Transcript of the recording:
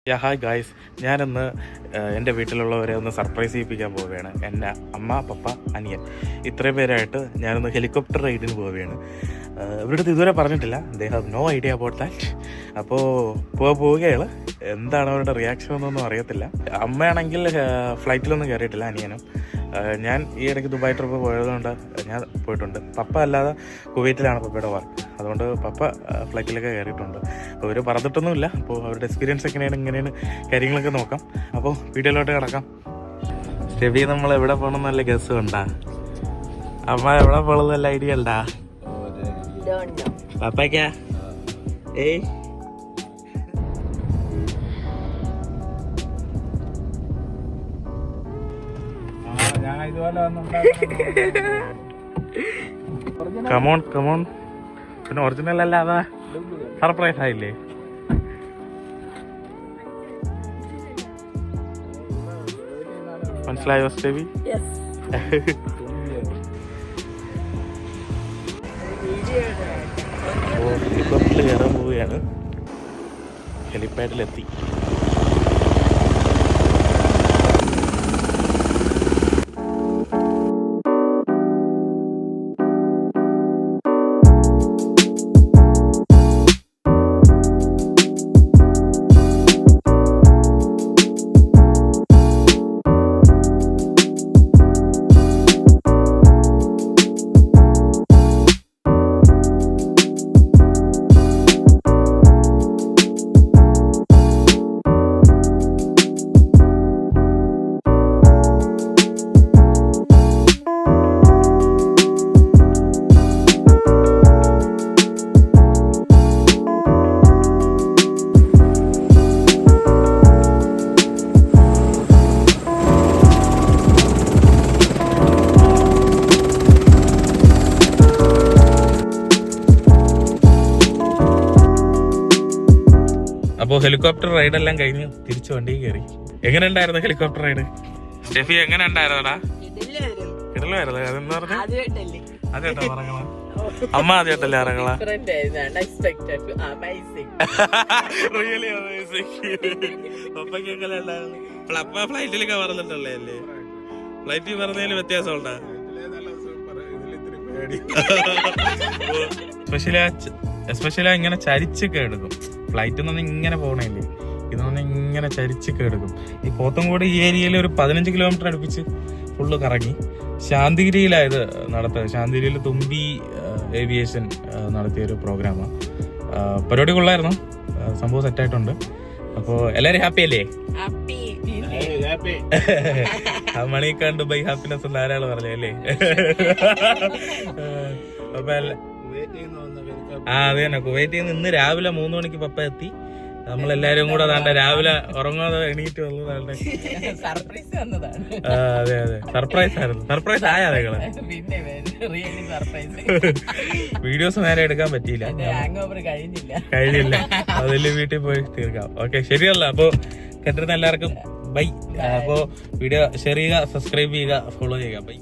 Hi guys, ഞാനിന്ന് എൻ്റെ വീട്ടിലുള്ളവരെ ഒന്ന് സർപ്രൈസ് ചെയ്യിപ്പിക്കാൻ പോവുകയാണ്. എൻ്റെ അമ്മ, പപ്പ, അനിയൻ ഇത്രയും പേരായിട്ട് ഞാനൊന്ന് ഹെലികോപ്റ്റർ റൈഡിന് പോവുകയാണ്. ഇവരുടെ ഇതുവരെ പറഞ്ഞിട്ടില്ല. They have no idea about that. അപ്പോൾ പോവുകയാണ്. എന്താണ് അവരുടെ റിയാക്ഷൻ എന്നൊന്നും അറിയത്തില്ല. അമ്മയാണെങ്കിൽ ഫ്ലൈറ്റിലൊന്നും കയറിയിട്ടില്ല, അനിയനും. ഞാൻ ഈ ഇടയ്ക്ക് ദുബായ് ട്രിപ്പ് പോയതുകൊണ്ട് ഞാൻ പോയിട്ടുണ്ട്. പപ്പ അല്ലാതെ കുവൈറ്റിലാണ് പപ്പയുടെ വർക്ക്. അതുകൊണ്ട് പപ്പ ഫ്ലൈറ്റിലൊക്കെ കയറിയിട്ടുണ്ട്. അപ്പോൾ അവർ പറഞ്ഞിട്ടൊന്നുമില്ല. അപ്പോൾ അവരുടെ എക്സ്പീരിയൻസ് എങ്ങനെയാണ് കാര്യങ്ങളൊക്കെ നോക്കാം. അപ്പോൾ വീഡിയോയിലോട്ട് കിടക്കാം. രവി, നമ്മൾ എവിടെ പോകണം നല്ല ഗസ് ഉണ്ടാ? അമ്മ എവിടെ പോകണം നല്ല ഐഡിയ ഉണ്ടാ? പപ്പയ്ക്കാ? ഏയ് കമോൺ. പിന്നെ ഒറിജിനൽ അല്ലാതെ സർപ്രൈസ് ആയില്ലേ? മനസ്സിലായോ സ്റ്റെവി? ഹെലികോപ്റ്ററിൽ കയറാൻ പോവുകയാണ്. ഹെലിപ്പാഡിലെത്തി. അപ്പോൾ ഹെലികോപ്റ്റർ റൈഡെല്ലാം കഴിഞ്ഞ് തിരിച്ച് വണ്ടി കയറി. എങ്ങനെ ഉണ്ടായിരുന്നു ഹെലികോപ്റ്റർ റൈഡ്? സ്റ്റെഫി, എങ്ങനെ ഉണ്ടായിരുന്നടാ? കിടലായിരുന്നു. അതെന്ന് പറഞ്ഞ അതേട്ടാ പറഞ്ഞ അമ്മ ആദ്യമായിട്ടല്ലേ ഇറങ്ങളാ? പപ്പയ്ക്കൊക്കെ ഫ്ലൈറ്റിലൊക്കെ പറഞ്ഞിട്ടല്ലേ അല്ലേ? ഫ്ലൈറ്റിൽ പറഞ്ഞതിൽ വ്യത്യാസം ഉണ്ടാ? എസ്പെഷ്യലി ഇങ്ങനെ ചരിച്ചൊക്കെ എടുക്കും. ഫ്ലൈറ്റിൽ നിന്ന് ഇങ്ങനെ പോകണല്ലേ, ഇതൊന്നും ഇങ്ങനെ ചരിച്ചൊക്കെ എടുക്കും. ഈ പോത്തൻകോട് ഈ ഏരിയയിൽ ഒരു 15 കിലോമീറ്റർ അടുപ്പിച്ച് ഫുള്ള് കറങ്ങി. ശാന്തിഗിരിയിലായത് നടത്തുക. ശാന്തിഗിരിയിൽ തുമ്പി ഏവിയേഷൻ നടത്തിയൊരു പ്രോഗ്രാമാണ്. പരിപാടി കൊള്ളായിരുന്നു. സംഭവം സെറ്റായിട്ടുണ്ട്. അപ്പോൾ എല്ലാവരും ഹാപ്പി അല്ലേ? മണിക്കാണ്ട് ബൈ ഹാപ്പിനെസ് എന്ന് ആരാള് പറഞ്ഞല്ലേ? അപ്പൊ അത് തന്നെ, കുവൈറ്റിൽ നിന്ന് ഇന്ന് രാവിലെ 3 മണിക്ക് പപ്പ എത്തി. നമ്മളെല്ലാരും കൂടെ അതാണ്ട് രാവിലെ ഉറങ്ങാതെ എണീറ്റ് വന്നതാണ്. അതെ സർപ്രൈസ് ആയിരുന്നു. സർപ്രൈസ് ആയാ നിങ്ങള്? വീഡിയോസ് നേരെ എടുക്കാൻ പറ്റിയില്ല, കഴിഞ്ഞില്ല. അതില് വീട്ടിൽ പോയി തീർക്കാം. ഓക്കെ, ശരിയല്ല. അപ്പൊ കേട്ടിരുന്ന എല്ലാവർക്കും ബൈ. അപ്പോ വീഡിയോ ഷെയർ ചെയ്യുക, സബ്സ്ക്രൈബ് ചെയ്യുക, ഫോളോ ചെയ്യുക. ബൈ.